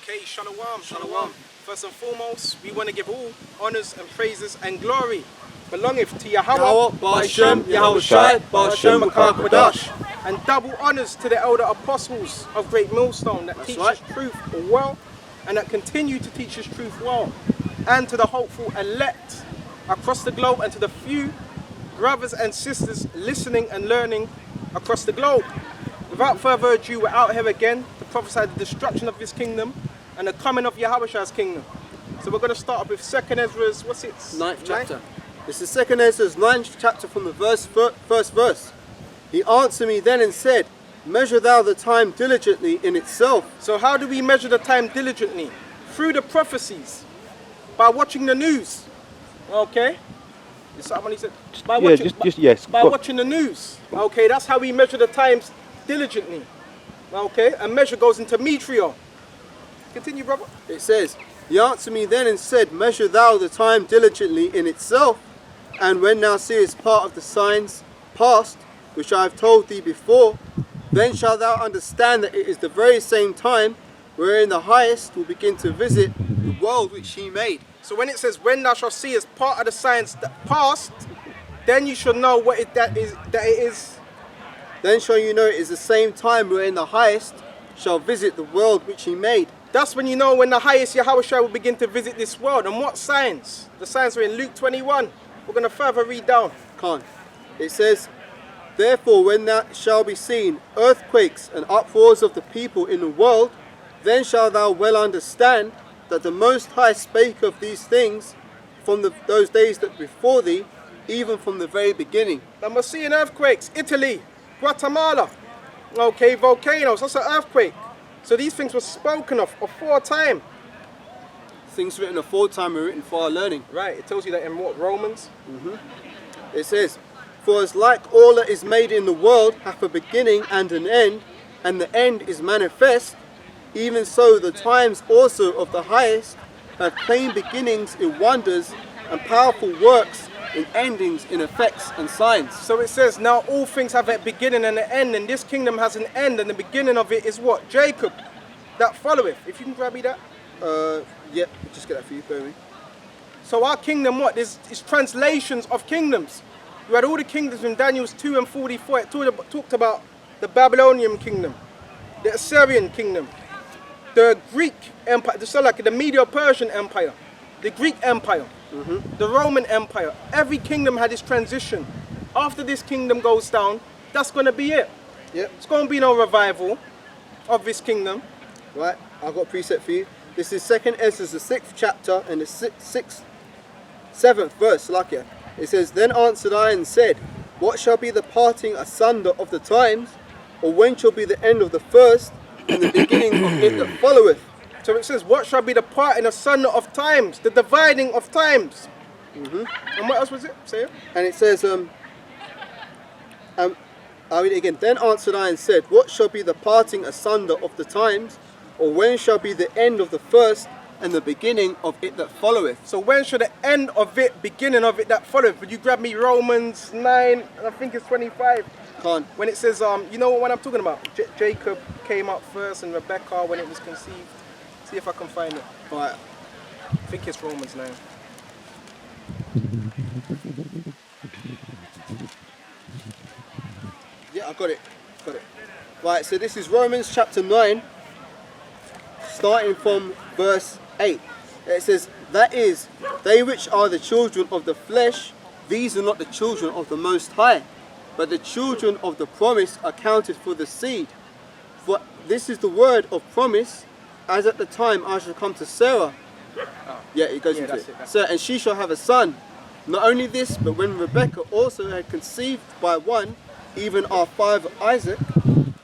Okay, shalom, shalom. First and foremost, we want to give all honors and praises and glory belongeth to Yahweh, Ba'ashem, Yahushai, Ba'ashem, Makakadash. and double honors to the elder apostles of Great Millstone that teach us truth well and that continue to teach us truth well, and to the hopeful elect across the globe and to the few brothers and sisters listening and learning across the globe. Without further ado, we're out here again to prophesy the destruction of this kingdom and the coming of Yahweh's kingdom. So we're going to start up with 2nd Ezra's, what's it? 9th chapter. This is 2nd Ezra's 9th chapter from the first verse. He answered me then and said, measure thou the time diligently in itself. So how do we measure the time diligently? Through the prophecies, by watching the news. Okay? Is someone said? By watching, yes. By watching the news. Okay, that's how we measure the times diligently. Okay, and measure goes into metrio. Continue, brother. It says, he answered me then and said, measure thou the time diligently in itself, and when thou seest part of the signs past, which I have told thee before, then shalt thou understand that it is the very same time wherein the highest will begin to visit the world which he made. So when it says, when thou shalt see as part of the signs that past, then you shall know what that it is. Then shall you know it is the same time wherein the highest shall visit the world which he made. That's when you know when the highest Yahweh will begin to visit this world. And what signs? The signs are in Luke 21. We're going to further read down. It says, therefore when that shall be seen earthquakes and uproars of the people in the world, then shalt thou well understand that the Most High spake of these things from those days that before thee, even from the very beginning. And we're seeing earthquakes, Italy, Guatemala, okay, volcanoes, that's an earthquake. So these things were spoken of aforetime. Things written aforetime are written for our learning. Right, it tells you that in what, Romans? It says, for as like all that is made in the world hath a beginning and an end, and the end is manifest, even so the times also of the highest have plain beginnings in wonders and powerful works in endings in effects and signs. So it says, now all things have a beginning and an end, and this kingdom has an end, and the beginning of it is what? Jacob, that followeth. If you can grab me that. Yep, just get that for you, bear with me. So our kingdom, what? There's translations of kingdoms. You had all the kingdoms in Daniel's 2 and 44. It talked about the Babylonian kingdom, the Assyrian kingdom, the Greek empire, so like the Medo-Persian empire, the Greek empire, the Roman empire. Every kingdom had its transition. After this kingdom goes down, that's going to be it. Yep. It's going to be no revival of this kingdom. Right, I've got a precept for you. This is 2nd Ezra, the 6th chapter and the 7th verse. It says, then answered I and said, what shall be the parting asunder of the times, or when shall be the end of the first, and the beginning of it that followeth? So it says, what shall be the parting asunder of times, the dividing of times. And what else was it? Say it. And it says, I'll read it again. Then answered I and said, what shall be the parting asunder of the times, or when shall be the end of the first, and the beginning of it that followeth? So when shall the end of it, beginning of it that followeth? Would you grab me Romans 9, I think it's 25. When it says, you know what I'm talking about? Jacob came out first and Rebecca when it was conceived. See if I can find it. Right. I think it's Romans 9. Yeah, I got it. Right, so this is Romans chapter 9, starting from verse 8. It says, that is, they which are the children of the flesh, these are not the children of the Most High, but the children of the promise are counted for the seed. For this is the word of promise, as at the time I shall come to Sarah. Yeah, it goes into it. So, and she shall have a son. Not only this, but when Rebekah also had conceived by one, even our father Isaac,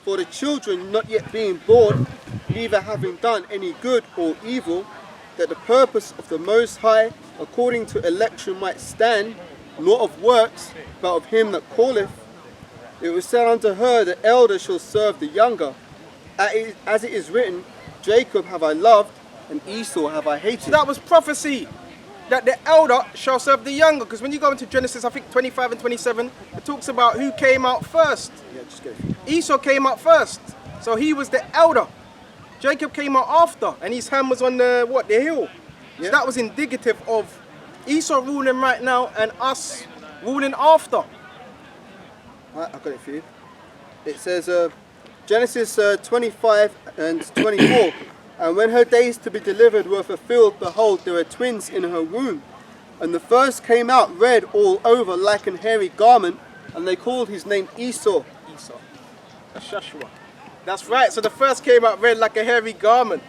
for the children not yet being born, neither having done any good or evil, that the purpose of the Most High according to election might stand, not of works, but of him that calleth, it was said unto her, the elder shall serve the younger. As it is written, Jacob have I loved, and Esau have I hated. So that was prophecy, that the elder shall serve the younger. Because when you go into Genesis, I think 25 and 27, it talks about who came out first. Yeah, just go. Esau came out first. So he was the elder. Jacob came out after, and his hand was on the hill. So Yeah. that was indicative of Esau ruling right now and us ruling after. Right, I've got it for you. It says Genesis 25 and 24. And when her days to be delivered were fulfilled, behold, there were twins in her womb. And the first came out red all over like an hairy garment, and they called his name Esau. Esau. That's Joshua. That's right. So the first came out red like a hairy garment.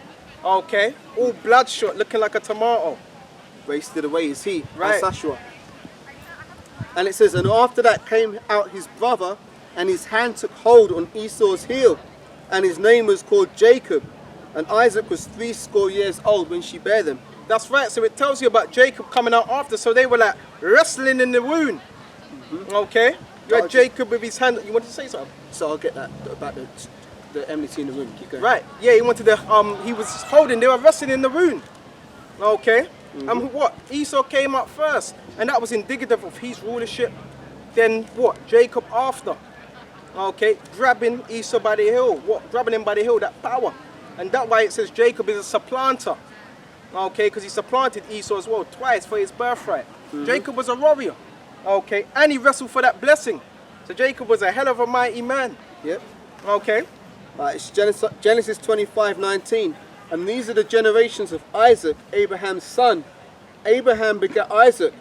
Okay. All bloodshot, looking like a tomato. Wasted away is he. Right. That's Joshua. And it says, and after that came out his brother, and his hand took hold on Esau's heel, and his name was called Jacob. And Isaac was 80 years old when she bare them. That's right. So it tells you about Jacob coming out after. So they were like wrestling in the womb. Okay. You had Jacob with his hand. You wanted to say something? So I'll get that about the enmity in the room. Keep going. Right. Yeah. He wanted to. He was holding. They were wrestling in the womb. Okay. And what? Esau came up first, and that was indicative of his rulership. Then what? Jacob after. Okay. Grabbing Esau by the heel. What? Grabbing him by the heel. That power. And that's why it says Jacob is a supplanter. Okay, because he supplanted Esau as well twice for his birthright. Jacob was a warrior. Okay, and he wrestled for that blessing. So Jacob was a hell of a mighty man. Yep. Okay. Right, it's Genesis 25:19. And these are the generations of Isaac, Abraham's son. Abraham begat Isaac.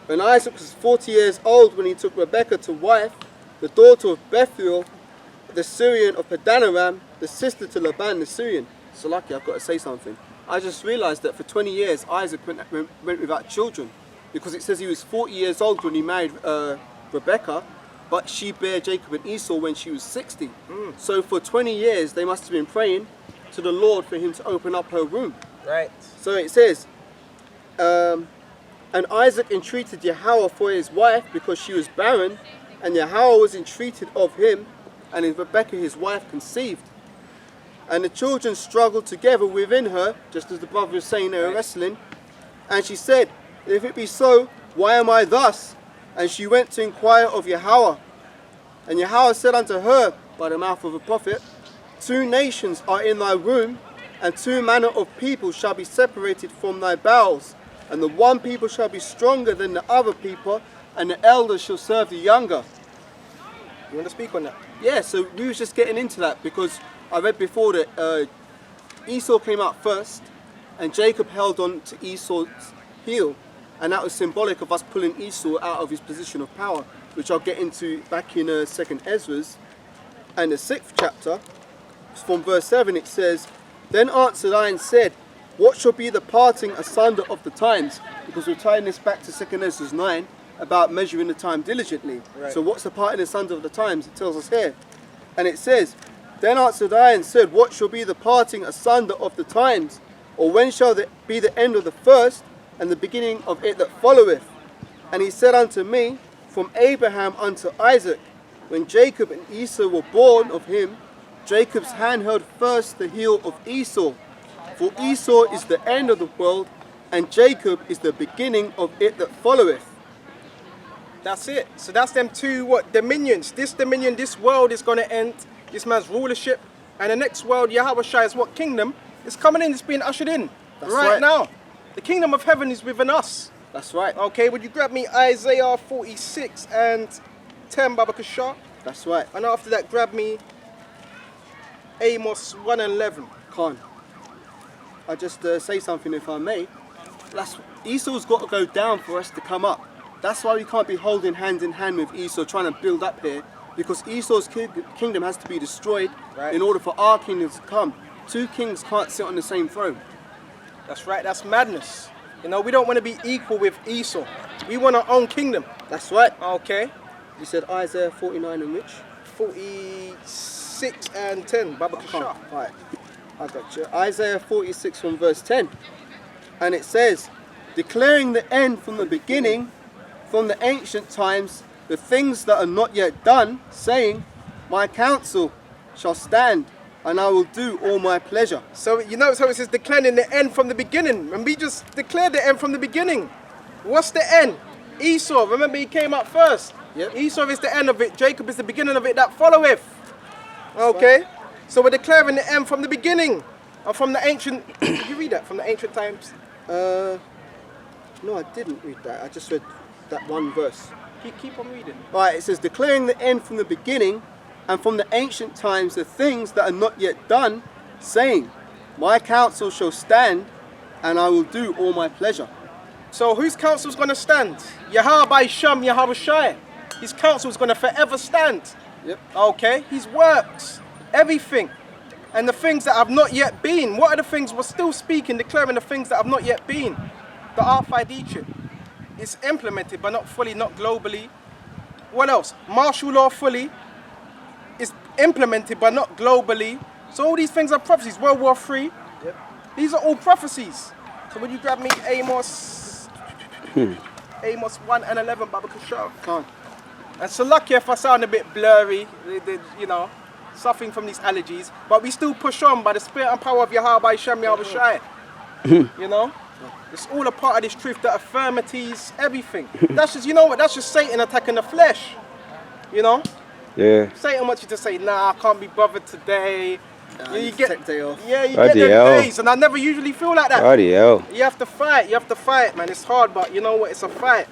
And Isaac was 40 years old when he took Rebekah to wife, the daughter of Bethuel, the Syrian of Padanaram, the sister to Laban the Syrian. So lucky, I've got to say something. I just realized that for 20 years Isaac went without children, because it says he was 40 years old when he married Rebekah, but she bare Jacob and Esau when she was 60. So for 20 years they must have been praying to the Lord for him to open up her womb. Right. So it says, and Isaac entreated Yahweh for his wife because she was barren, and Yahweh was entreated of him, and Rebekah his wife conceived. And the children struggled together within her, just as the brother was saying they were wrestling. And she said, if it be so, why am I thus? And she went to inquire of Yahweh. And Yahweh said unto her, by the mouth of a prophet, 2 nations are in thy womb, and 2 manner of people shall be separated from thy bowels. And the one people shall be stronger than the other people, and the elder shall serve the younger. You want to speak on that? Yeah, so we was just getting into that because I read before that Esau came out first, and Jacob held on to Esau's heel, and that was symbolic of us pulling Esau out of his position of power, which I'll get into back in 2nd Ezra's, and the 6th chapter, from verse 7 it says, then answered I and said, what shall be the parting asunder of the times? Because we're tying this back to 2nd Ezra's 9, about measuring the time diligently. Right. So what's the parting asunder of the times? It tells us here. And it says, then answered I and said, what shall be the parting asunder of the times? Or when shall there be the end of the first, and the beginning of it that followeth? And he said unto me, from Abraham unto Isaac, when Jacob and Esau were born of him, Jacob's hand held first the heel of Esau. For Esau is the end of the world, and Jacob is the beginning of it that followeth. That's it. So that's them 2 dominions. This dominion, this world is going to end. This man's rulership. And the next world, Yahweh Shai's kingdom is coming in. It's being ushered in That's right right. now. The kingdom of heaven is within us. That's right. Okay, would you grab me Isaiah 46 and 10, Baba Kashar? That's right. And after that, grab me Amos 1 and 11. Khan, I just say something if I may. Esau's got to go down for us to come up. That's why we can't be holding hand in hand with Esau trying to build up here, because Esau's kingdom has to be destroyed in order for our kingdom to come. 2 kings can't sit on the same throne. That's right, that's madness. You know, we don't want to be equal with Esau. We want our own kingdom. That's right. Okay. You said Isaiah 49 and which? 46 and 10, Baba Kashar. Right, I got you. Isaiah 46 from verse 10. And it says, declaring the end from the beginning, from the ancient times, the things that are not yet done, saying, my counsel shall stand, and I will do all my pleasure. So you notice how it says declaring the end from the beginning. And we just declared the end from the beginning. What's the end? Esau, remember he came up first. Yep. Esau is the end of it. Jacob is the beginning of it that followeth. Okay? So we're declaring the end from the beginning. And from the ancient, did you read that from the ancient times? No, I didn't read that. I just read that one verse. Keep on reading. Right, it says, declaring the end from the beginning, and from the ancient times the things that are not yet done, saying, my counsel shall stand, and I will do all my pleasure. So whose counsel is going to stand? Yahweh Shem, Yahweh Shai. His counsel is going to forever stand. Yep. Okay? His works, everything. And the things that have not yet been. What are the things? We're still speaking, declaring the things that have not yet been. The Arthide Egypt. It's implemented, but not fully, not globally. What else? Martial law fully. It's implemented, but not globally. So all these things are prophecies. World War III. Yep. These are all prophecies. So when you grab me Amos 1 and 11, Baba Kashar. Come on. And so lucky if I sound a bit blurry, you know, suffering from these allergies, but we still push on by the spirit and power of Yahweh Shem Yahweh Shai. You know? It's all a part of this truth, the affirmities, everything. That's just, you know what, that's just Satan attacking the flesh. You know? Yeah. Satan wants you to say, nah, I can't be bothered today. You get take day off. Yeah, you Bloody get them hell. days, and I never usually feel like that. Bloody hell. You have to fight, man. It's hard, but you know what, it's a fight.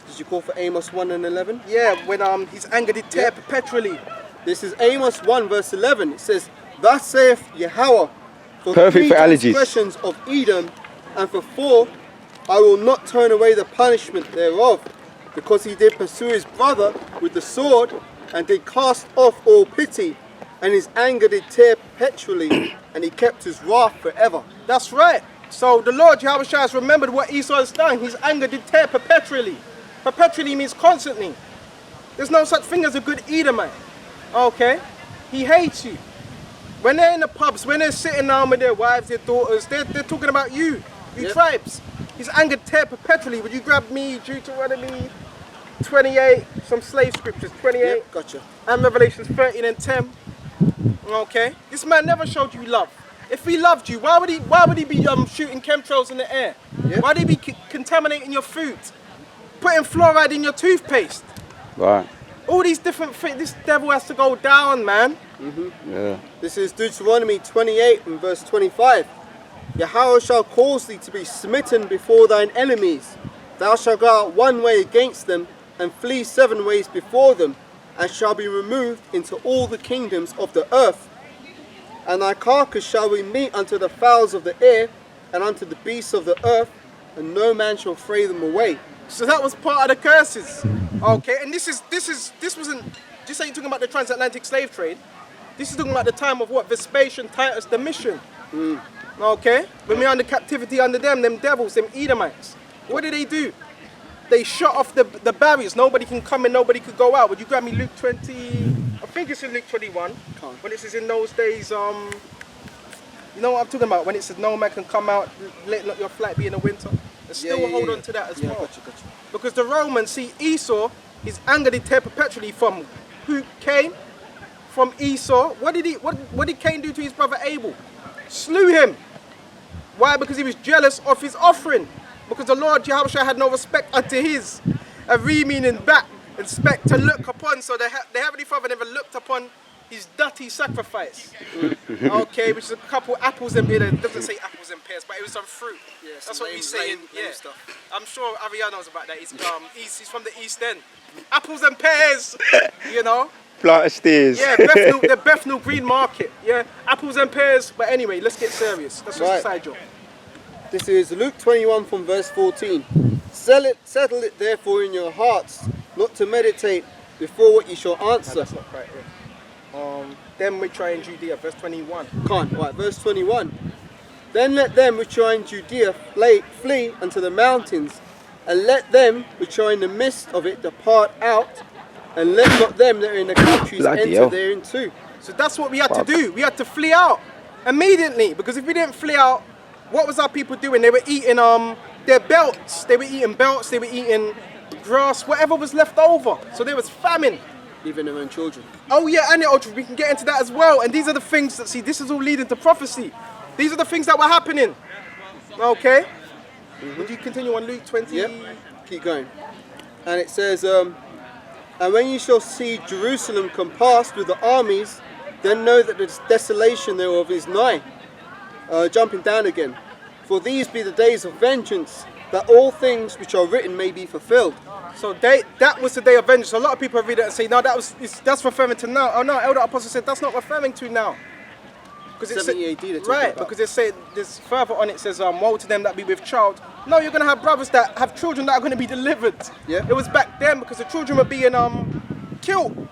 Did you call for Amos 1 and 11? Yeah, when his anger did tear perpetually. This is Amos 1 verse 11. It says, thus saith Yahweh, for Perfect 3 for allergies. transgressions of Edom, and for 4, I will not turn away the punishment thereof, because he did pursue his brother with the sword, and did cast off all pity, and his anger did tear perpetually, and he kept his wrath forever. That's right. So the Lord Yahweh Shai has remembered what Esau has done. His anger did tear perpetually. Perpetually means constantly. There's no such thing as a good Edomite. Okay? He hates you. When they're in the pubs, when they're sitting down with their wives, their daughters, they're talking about you Yep. tribes. His anger tear perpetually. Would you grab me Deuteronomy 28, some slave scriptures, 28, Yep, gotcha. and Revelations 13 and 10. Okay? This man never showed you love. If he loved you, why would he be shooting chemtrails in the air? Yep. Why would he be contaminating your food? Putting fluoride in your toothpaste? Right. All these different things. This devil has to go down, man. Yeah. This is Deuteronomy 28 and verse 25. Yahweh shall cause thee to be smitten before thine enemies. Thou shalt go out one way against them, and flee 7 ways before them, and shall be removed into all the kingdoms of the earth. And thy carcass shall be meat unto the fowls of the air, and unto the beasts of the earth, and no man shall fray them away. So that was part of the curses. Okay, and this wasn't, just ain't talking about the transatlantic slave trade. This is talking about the time of what? Vespasian, Titus, Domitian. Okay? When we're under captivity under them devils, them Edomites. What did they do? They shut off the barriers. Nobody can come in, nobody could go out. Would you grab me Luke 20? I think it's in Luke 21. When it says in those days, you know what I'm talking about? When it says no man can come out, let not your flight be in the winter. And still hold on to that as well. Gotcha. Because the Romans, see Esau, his anger did tear perpetually from who? Cain? From Esau. What did Cain do to his brother Abel? Slew him. Why? Because he was jealous of his offering. Because the Lord Yahushua had no respect unto his. A re meaning back, respect to look upon. So the Heavenly Father never looked upon his dirty sacrifice. Okay, which is a couple apples and pears. It doesn't say apples and pears, but it was some fruit. Yeah, that's some what we lame say in stuff. I'm sure Ariana knows about that. He's from the East End. Apples and pears, you know. Flight of stairs. Yeah, the Bethnal Green Market. Yeah, apples and pears. But anyway, let's get serious. That's just a side job. This is Luke 21 from verse 14. Settle it therefore in your hearts, not to meditate before what ye shall answer. No, that's not quite it. Them which are in Judea, verse 21. Right, verse 21. Then let them which are in Judea flee unto the mountains, and let them which are in the midst of it depart out, and let not them that are in the countries Bloody enter hell. therein too. So that's what we had to do. We had to flee out immediately, because if we didn't flee out, what was our people doing? They were eating their belts. They were eating belts. They were eating grass, whatever was left over. So there was famine. Even their own children. Oh yeah, and we can get into that as well. And these are the things that, see, this is all leading to prophecy. These are the things that were happening. Okay? Would you continue on Luke 20? Yep, keep going. And it says, and when you shall see Jerusalem compassed with the armies, then know that the desolation thereof is nigh. Jumping down again. For these be the days of vengeance, that all things which are written may be fulfilled. So that was the day of vengeance. A lot of people read it and say, no, that's referring to now. Oh no, Elder Apostle said that's not referring to now. Because 70 AD they're talking right, about. because it said this further on. It says, "Woe to them that be with child." No, you're going to have brothers that have children that are going to be delivered. Yeah. It was back then because the children were being killed.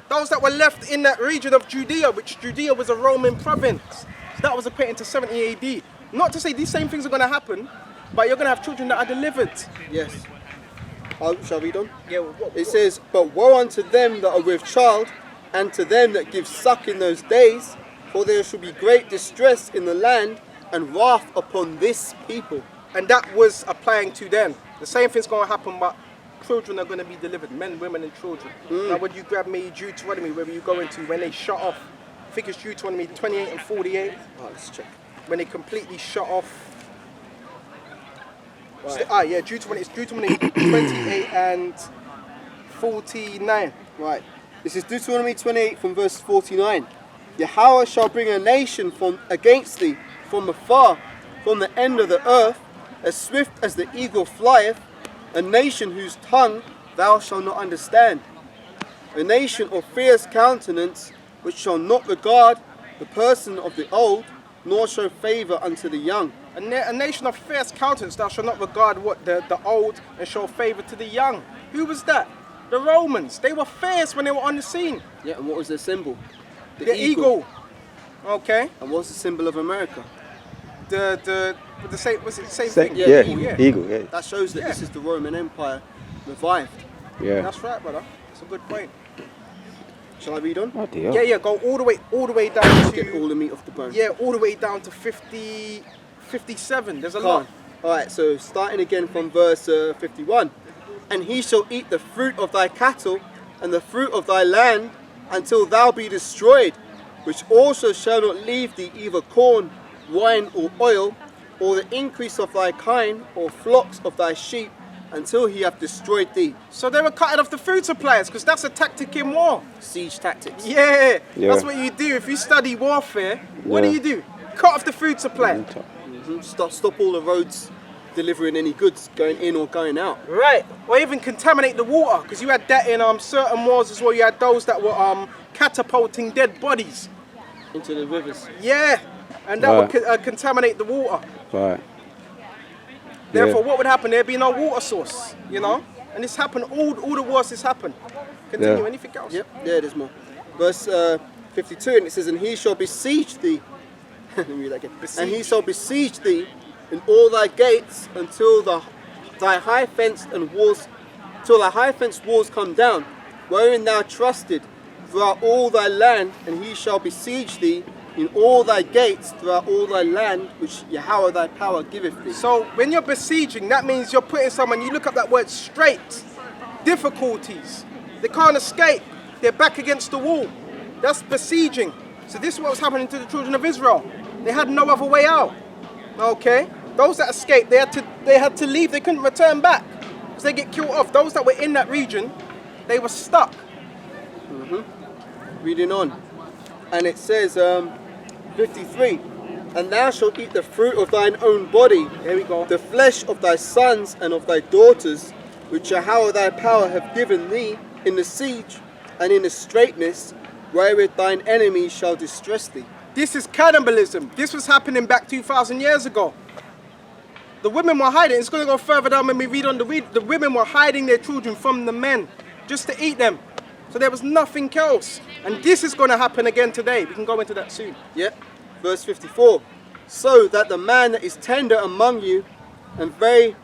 Those that were left in that region of Judea, which Judea was a Roman province. So that was equating to 70 AD. Not to say these same things are going to happen, but you're going to have children that are delivered. Yes. Shall we read on? Yeah. It says, "But woe unto them that are with child, and to them that give suck in those days, for there shall be great distress in the land, and wrath upon this people." And that was applying to them. The same thing's going to happen, but children are going to be delivered. Men, women, and children. Now, when you grab me Deuteronomy, wherever you go into, when they shut off, I think it's Deuteronomy 28 and 48. Right, let's check. When they completely shut off. Right. Yeah, Deuteronomy 28 and 49. Right. This is Deuteronomy 28 from verse 49. Yahweh shall bring a nation from against thee from afar, from the end of the earth, as swift as the eagle flieth, a nation whose tongue thou shalt not understand, a nation of fierce countenance, which shall not regard the person of the old, nor show favour unto the young. A nation of fierce countenance, thou shalt not regard what the old and show favour to the young. Who was that? The Romans. They were fierce when they were on the scene. Yeah, and what was their symbol? The eagle. Okay. And what's the symbol of America? The same thing. Yeah, Eagle, yeah. That shows that this is the Roman Empire revived. Yeah. That's right, brother. That's a good point. Shall I read on? Oh dear. Yeah, go all the way down Get all to the meat off the bone. yeah, all the way down to 57. There's a lot. Alright, so starting again from verse 51. And he shall eat the fruit of thy cattle and the fruit of thy land until thou be destroyed, which also shall not leave thee either corn, wine, or oil, or the increase of thy kine, or flocks of thy sheep, until he have destroyed thee. So they were cutting off the food supplies because that's a tactic in war. Siege tactics. Yeah, Yeah. that's what you do. If you study warfare, what Yeah. do? Cut off the food supply. Stop all the roads delivering any goods going in or going out. Right, or even contaminate the water, because you had that in certain wars as well. You had those that were catapulting dead bodies. Into the rivers. Yeah, and that would contaminate the water. Right. Therefore, what would happen? There'd be no water source, you know. And this happened. All the wars this happened. Continue. Yeah. Anything else? Yep, yeah, there's more. Verse 52, and it says, and he shall besiege thee. Let me read that again. And he shall besiege thee in all thy gates until thy high fenced walls come down, wherein thou trusted throughout all thy land, and he shall besiege thee in all thy gates throughout all thy land, which Yahweh thy power giveth thee. So when you're besieging, that means you're putting someone, you look up that word straight, difficulties. They can't escape. They're back against the wall. That's besieging. So this is what was happening to the children of Israel. They had no other way out. Okay? Those that escaped, they had to leave. They couldn't return back because they get killed off. Those that were in that region, they were stuck. Reading on. And it says, 53, and thou shalt eat the fruit of thine own body, Here we go. the flesh of thy sons and of thy daughters, which Yahweh thy power hath given thee in the siege and in the straitness, wherewith thine enemies shall distress thee. This is cannibalism. This was happening back 2,000 years ago. The women were hiding. It's going to go further down when we read on the women were hiding their children from the men just to eat them. So there was nothing else. And this is going to happen again today. We can go into that soon. Yep. Verse 54. So that the man that is tender among you and very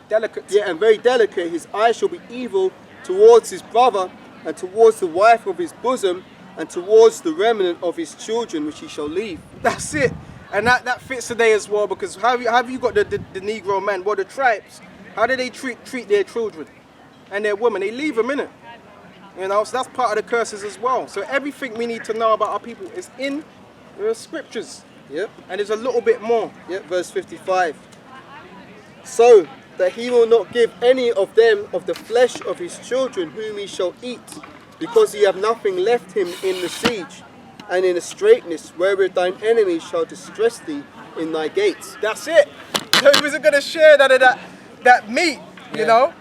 Delicate. very delicate, his eye shall be evil towards his brother and towards the wife of his bosom and towards the remnant of his children which he shall leave. That's it. And that fits today as well, because how have you got the Negro man, well, the tribes, how do they treat their children and their women? They leave them, innit? You know, so that's part of the curses as well. So everything we need to know about our people is in the scriptures. Yep. And there's a little bit more. Yep, verse 55. So that he will not give any of them of the flesh of his children whom he shall eat, because he have nothing left him in the siege. and in a straightness wherewith thine enemies shall distress thee in thy gates. That's it. So he wasn't going to share that meat, you know.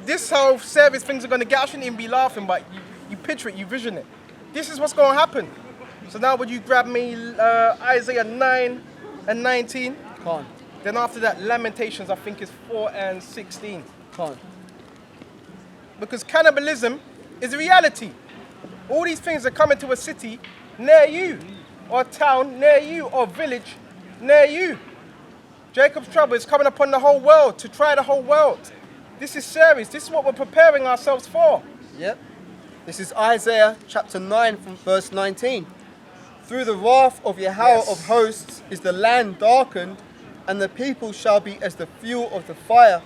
This whole service things are going to get. I shouldn't even be laughing, but you picture it, you vision it. This is what's going to happen. So now would you grab me Isaiah 9 and 19? Can't. Then after that, Lamentations, I think is 4 and 16. Can't. Because cannibalism is a reality. All these things are coming to a city near you, or a town near you, or village near you. Jacob's trouble is coming upon the whole world, to try the whole world. This is serious. This is what we're preparing ourselves for. Yep. This is Isaiah chapter 9 from verse 19. Through the wrath of Yahweh of hosts is the land darkened, and the people shall be as the fuel of the fire.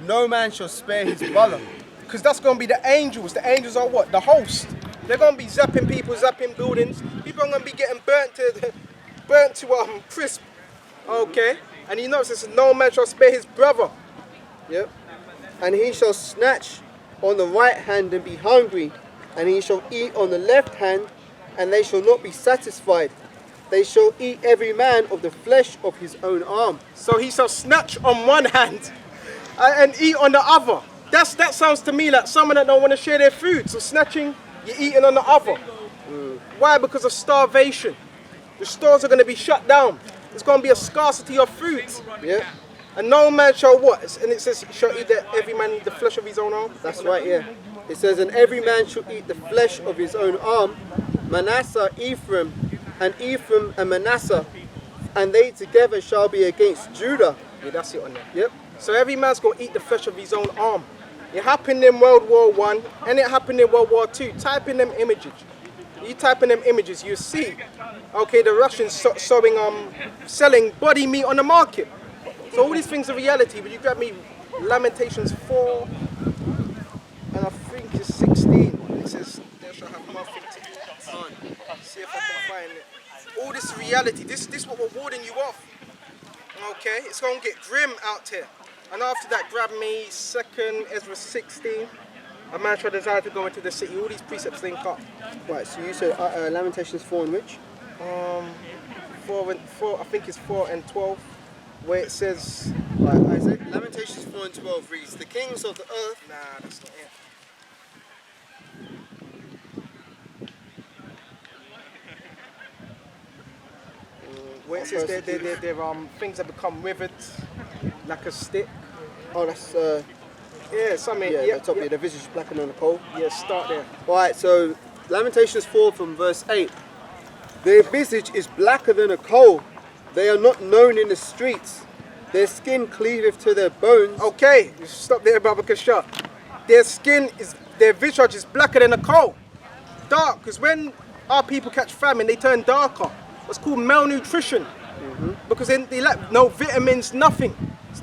No man shall spare his brother. Because that's going to be the angels. The angels are what? The host. They're going to be zapping people, zapping buildings. People are going to be getting burnt to crisp. Okay. And he knows this: no man shall spare his brother. Yep. And he shall snatch on the right hand and be hungry, and he shall eat on the left hand, and they shall not be satisfied. They shall eat every man of the flesh of his own arm. So he shall snatch on one hand and eat on the other. That sounds to me like someone that don't want to share their food. So snatching, you're eating on the other. Why? Because of starvation. The stores are going to be shut down. There's going to be a scarcity of food. Yeah. And no man shall what? And it says, shall eat every man eat the flesh of his own arm? That's right, yeah. It says, and every man shall eat the flesh of his own arm. Manasseh, Ephraim, and Manasseh, and they together shall be against Judah. Yeah, that's it on there. Yep. So every man's going to eat the flesh of his own arm. It happened in World War I, and it happened in World War II. Type in them images. You type in them images, you see, okay, the Russians selling body meat on the market. So all these things are reality, but you grab me Lamentations 4, and I think it's 16. It says, there shall have nothing to eat. See if I can find it. All this is reality. This is what we're warding you off. Okay, it's going to get grim out here. And after that, grab me 2nd Ezra 16. A man shall desire to go into the city. All these precepts link up. Right, so you said Lamentations 4 and which? 4, I think it's 4 and 12, where it says, Right, Isaac. Lamentations 4 and 12 reads, the kings of the earth. nah, that's not it. Where it says there things that become withered like a stick. Oh, that's Yeah, something. the top of the visage is blacker than the coal. Yeah, start there. Right, so Lamentations 4 from verse 8. Their visage is blacker than a coal. They are not known in the streets. Their skin cleaveth to their bones. Okay, stop there, Baba Kashat. Their visage is blacker than a coal. Dark, because when our people catch famine, they turn darker. What's called malnutrition. Because they lack no vitamins, nothing.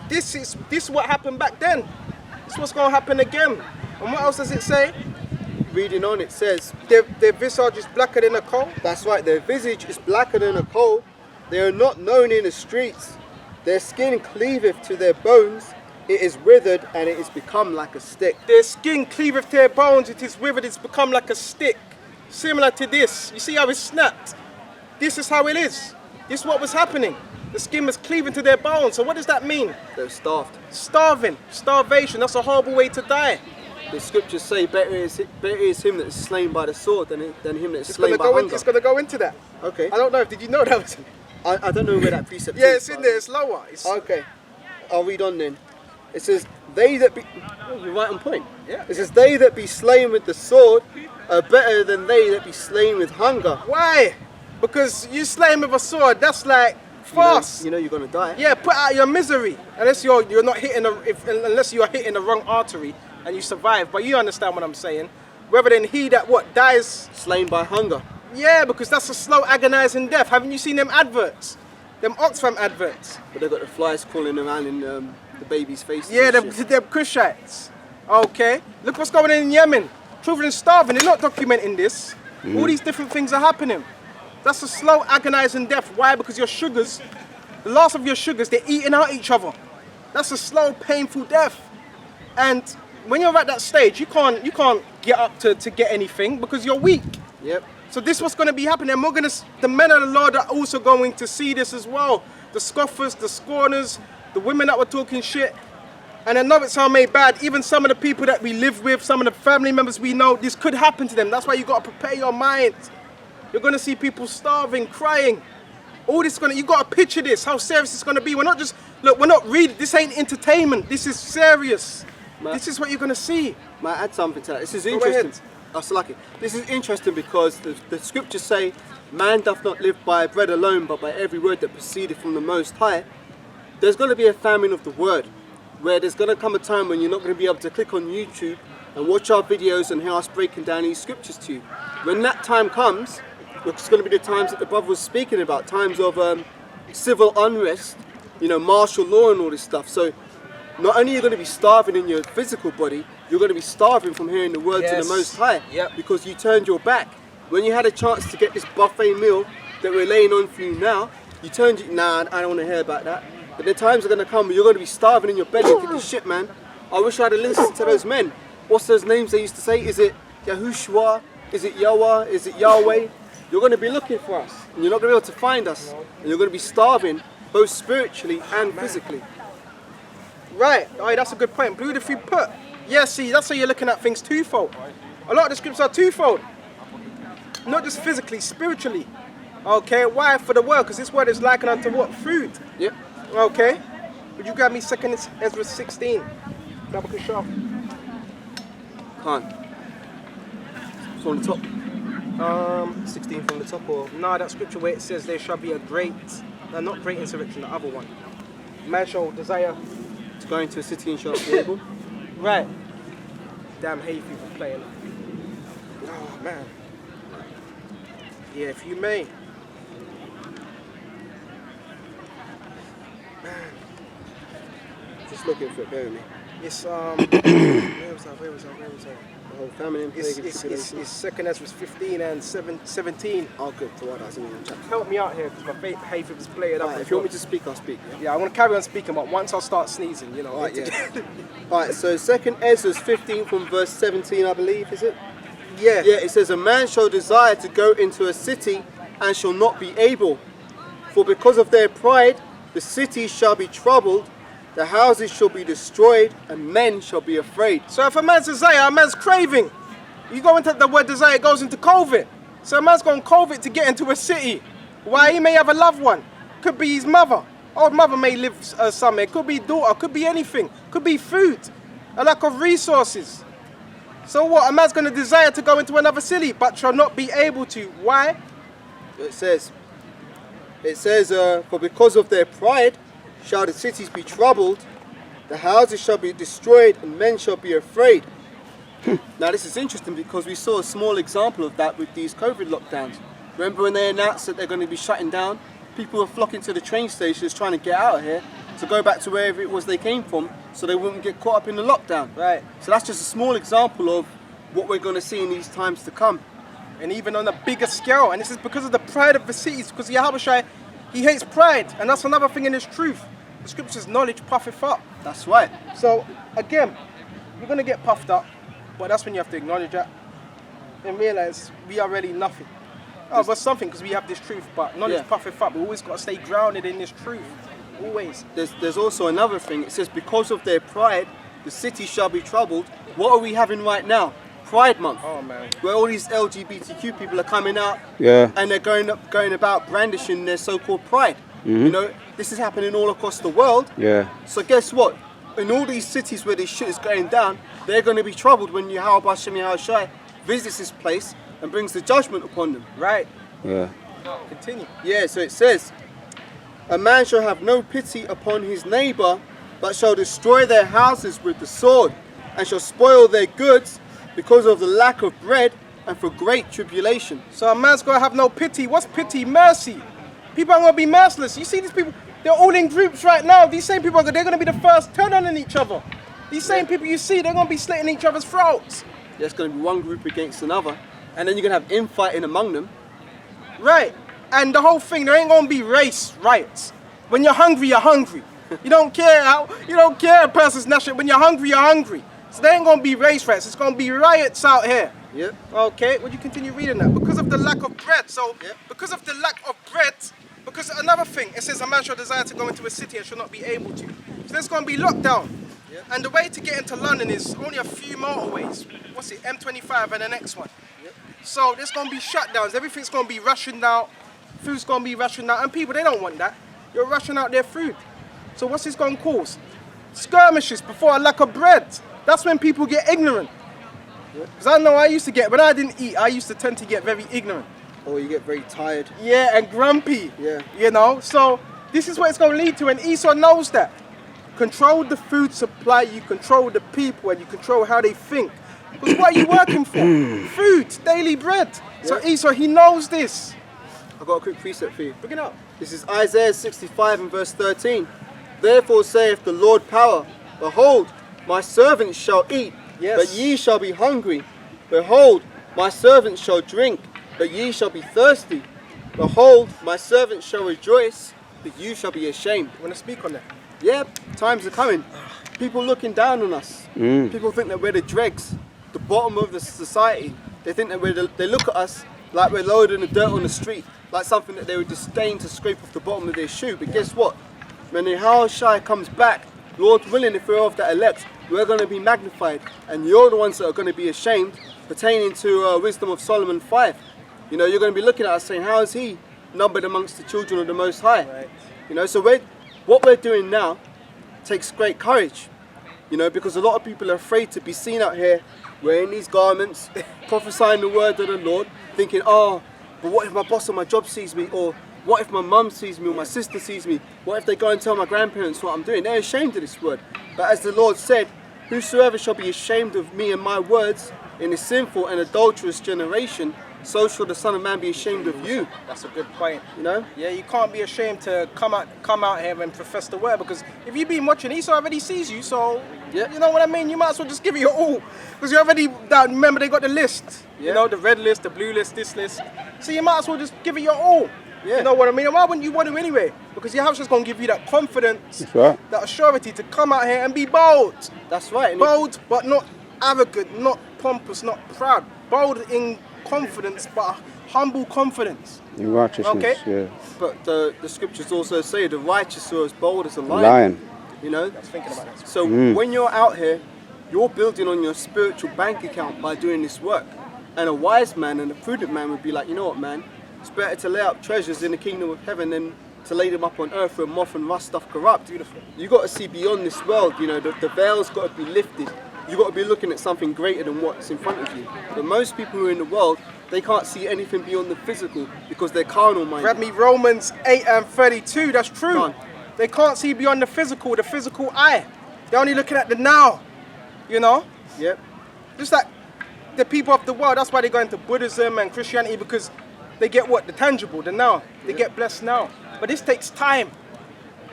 This is what happened back then. This is what's going to happen again. And what else does it say? Reading on, it says, Their visage is blacker than a coal. that's right, their visage is blacker than a coal. They are not known in the streets. Their skin cleaveth to their bones. It is withered, and it is become like a stick. Their skin cleaveth to their bones. It is withered. It's become like a stick. Similar to this. You see how it's snapped? This is how it is. This is what was happening. The skin was cleaving to their bones. So what does that mean? They're starved. Starving. Starvation. That's a horrible way to die. The scriptures say, better is him that is slain by the sword than him that is It's slain by hunger. going to go into that. Okay. I don't know. Did you know that was... I don't know where that precept is. Yeah, it's in but- there. It's lower. It's... Okay. I'll read on then. It says, they that be... Oh, you're right on point. Yeah. It says, they that be slain with the sword are better than they that be slain with hunger. Why? Because you slay him with a sword. That's like fast. You know you're going to die. Yeah, put out your misery. Unless you're not hitting unless you are hitting the wrong artery and you survive. But you understand what I'm saying. Rather than he that dies. Slain by hunger. Yeah, because that's a slow, agonizing death. Haven't you seen them adverts? Them Oxfam adverts. But they've got the flies crawling around in the baby's face. Yeah, they're Kushites. Okay. Look what's going on in Yemen. Children starving. They're not documenting this. All these different things are happening. That's a slow, agonizing death. Why? Because your sugars, the last of your sugars, they're eating out each other. That's a slow, painful death. And when you're at that stage, you can't get up to get anything because you're weak. Yep. So this was going to be happening, and the men of the Lord are also going to see this as well. The scoffers, the scorners, the women that were talking shit. And I know it sounds made bad, even some of the people that we live with, some of the family members we know, this could happen to them. That's why you got to prepare your mind. You're going to see people starving, crying. All this you got to picture this, how serious it's going to be. We're not just, look, we're not reading, this ain't entertainment, this is serious. This is what you're going to see. Might I add something to that? This is Go interesting. ahead. Oh, so lucky. This is interesting because the scriptures say, man doth not live by bread alone, but by every word that proceeded from the Most High. There's going to be a famine of the word, where there's going to come a time when you're not going to be able to click on YouTube and watch our videos and hear us breaking down these scriptures to you. When that time comes, it's going to be the times that the brother was speaking about, times of civil unrest, you know, martial law and all this stuff. So not only are you going to be starving in your physical body, you're going to be starving from hearing the words of the Most High, because you turned your back. When you had a chance to get this buffet meal that we're laying on for you now, you turned it, nah, I don't want to hear about that. But the times are going to come where you're going to be starving in your belly thinking, shit man, I wish I had listened to those men. What's those names they used to say? Is it Yahushua? Is it Yahweh? Is it Yahweh? You're going to be looking for us, and you're not going to be able to find us. And you're going to be starving, both spiritually and physically. Right, that's a good point. Beautifully put. Yeah, see, that's how you're looking at things twofold. A lot of the scriptures are twofold. Not just physically, spiritually. Okay, why? For the word, because this word is likened unto what? Food. Yep. Okay. Would you grab me 2nd Ezra 16? Double Kushaf. Can't. From the top. 16 from the top, or? No, that scripture where it says there shall be a great, no, not great insurrection, the other one. Man shall desire To go into a city and shall not be able. Right. Damn hay people playing. Oh man. Yeah, if you may. Man. Just looking for it, bear with me. It's where was that? The whole family and It's pagan tribulation. 2nd Ezra 15 and 17. Oh, good. So that's in the chapter. Help me out here because my hay fever's playing up. Right, if you want me to speak, I'll speak. Yeah? Yeah, I want to carry on speaking, but once I start sneezing, you know. Alright, yeah. Alright, so 2nd Ezra 15 from verse 17, I believe, is it? Yeah. Yeah, it says, a man shall desire to go into a city and shall not be able. For because of their pride, the city shall be troubled, the houses shall be destroyed, and men shall be afraid. So if a man's desire, a man's craving. You go into the word desire, it goes into COVID. So a man's going COVID to get into a city. Why? He may have a loved one. Could be his mother. Old mother may live somewhere. Could be daughter. Could be anything. Could be food. A lack of resources. So what? A man's going to desire to go into another city, but shall not be able to. Why? It says, for because of their pride shall the cities be troubled, the houses shall be destroyed, and men shall be afraid. Now this is interesting because we saw a small example of that with these COVID lockdowns. Remember when they announced that they're going to be shutting down? People were flocking to the train stations trying to get out of here to go back to wherever it was they came from so they wouldn't get caught up in the lockdown. Right. So that's just a small example of what we're going to see in these times to come. And even on a bigger scale. And this is because of the pride of the cities. Because Yahushua, he hates pride. And that's another thing in this truth. The scripture's knowledge puffeth up. That's right. So again, you're going to get puffed up. But that's when you have to acknowledge that and realize we are really nothing. Oh, but something because we have this truth, but knowledge puffeth up. We always got to stay grounded in this truth. Always. There's also another thing. It says, because of their pride, the city shall be troubled. What are we having right now? Pride Month. Oh man. Where all these LGBTQ people are coming out Yeah. and they're going about brandishing their so-called pride. You know, this is happening all across the world. Yeah. So guess what? In all these cities where this shit is going down, they're going to be troubled when Yahweh Hashem Yahushai visits this place and brings the judgment upon them. Right. Yeah. Continue. Yeah, so it says, a man shall have no pity upon his neighbor, but shall destroy their houses with the sword, and shall spoil their goods because of the lack of bread and for great tribulation. So a man's going to have no pity. What's pity? Mercy. People are going to be merciless. You see these people, they're all in groups right now. These same people, they're going to be the first turn on each other. These same people you see, they're going to be slitting each other's throats. There's going to be one group against another, and then you're going to have infighting among them. Right. And the whole thing, there ain't going to be race riots. When you're hungry, you're hungry. You don't care a person's national. When you're hungry, you're hungry. So there ain't going to be race riots. It's going to be riots out here. Yep. Okay, would you continue reading that? Because of the lack of bread. So, Yep. because of the lack of bread, because another thing, it says a man shall desire to go into a city and shall not be able to. So there's going to be lockdown. Yep. And the way to get into London is only a few motorways. What's it, M25 and the next one. Yep. So there's going to be shutdowns. Everything's going to be rationed out. Food's going to be rationed out. And people, they don't want that. You're rationing out their food. So what's this going to cause? Skirmishes before a lack of bread. That's when people get ignorant. Because I know I used to get, when I didn't eat, I used to tend to get very ignorant. Or you get very tired. Yeah, and grumpy. Yeah. You know, so this is what it's going to lead to, and Esau knows that. Control the food supply, you control the people, and you control how they think. Because what are you working for? Food, daily bread. So Yeah. Esau, he knows this. I've got a quick precept for you. Bring it up. This is Isaiah 65 and verse 13. Therefore saith the Lord power, behold, my servants shall eat, Yes. but ye shall be hungry. Behold, my servants shall drink, but ye shall be thirsty. Behold, my servants shall rejoice, but you shall be ashamed. You want to speak on that? Yeah, times are coming. People looking down on us. People think that we're the dregs, the bottom of the society. They think that they look at us like we're loading the dirt on the street, like something that they would disdain to scrape off the bottom of their shoe. But guess what? When the Shai comes back, Lord willing, if we're of that elect, we're going to be magnified. And you're the ones that are going to be ashamed, pertaining to Wisdom of Solomon 5. You know, you're going to be looking at us saying, how is he numbered amongst the children of the Most High? Right. You know, so what we're doing now takes great courage. You know, because a lot of people are afraid to be seen out here wearing these garments, prophesying the word of the Lord, thinking, oh, but what if my boss on my job sees me? Or what if my mum sees me or my sister sees me? What if they go and tell my grandparents what I'm doing? They're ashamed of this word. But as the Lord said, whosoever shall be ashamed of me and my words in a sinful and adulterous generation, so shall the Son of Man be ashamed of you. That's a good point. You know? Yeah, you can't be ashamed to come out here and profess the word, because if you've been watching, Esau already sees you, so Yeah. you know what I mean? You might as well just give it your all. Because you already, remember they got the list. Yeah. You know, the red list, the blue list, this list. So you might as well just give it your all. Yeah. You know what I mean? And why wouldn't you want to anyway? Because your house is going to give you that confidence, That's right. that assurity to come out here and be bold. That's right. And Bold, but not arrogant, not pompous, not proud. Bold in confidence, but humble confidence. In righteousness, Okay. yeah. But the scriptures also say the righteous are as bold as a lion. Lion. You know? I was thinking about this. So when you're out here, you're building on your spiritual bank account by doing this work. And a wise man and a prudent man would be like, you know what, man? It's better to lay up treasures in the kingdom of heaven than to lay them up on earth where moth and rust stuff corrupt. Beautiful. You got to see beyond this world. You know, the veil's got to be lifted. You got to be looking at something greater than what's in front of you. But most people who are in the world, they can't see anything beyond the physical because they're carnal minded. Grab me Romans 8 and 32, that's true. Go on. They can't see beyond the physical eye. They're only looking at the now, you know? Yep. Just like the people of the world, that's why they go into Buddhism and Christianity, because they get what? The tangible, the now. They get blessed now. But this takes time.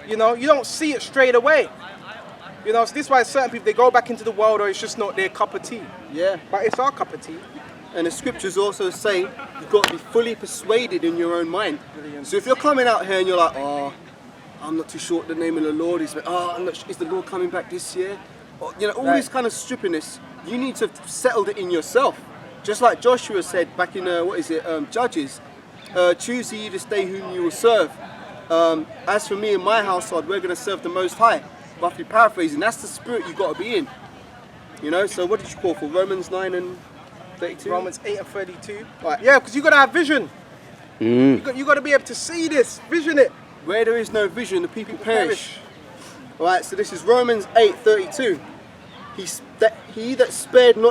You know, you don't see it straight away. You know, so this is why certain people, they go back into the world, or it's just not their cup of tea. Yeah. But it's our cup of tea. And the scriptures also say you've got to be fully persuaded in your own mind. So if you're coming out here and you're like, oh, I'm not too sure what the name of the Lord is, but I'm not sure, is the Lord coming back this year? Or, you know, all this kind of stupidness, you need to have settled it in yourself. Just like Joshua said back in, Judges, choose ye this day whom you will serve. As for me and my household, we're going to serve the Most High. Roughly paraphrasing, that's the spirit you've got to be in. You know, so what did you call for? Romans 9 and 32? Romans 8 and 32. Right. Yeah, because you got to have vision. You got to be able to see this, vision it. Where there is no vision, the people perish. Alright, so this is Romans 8:32. He that spared not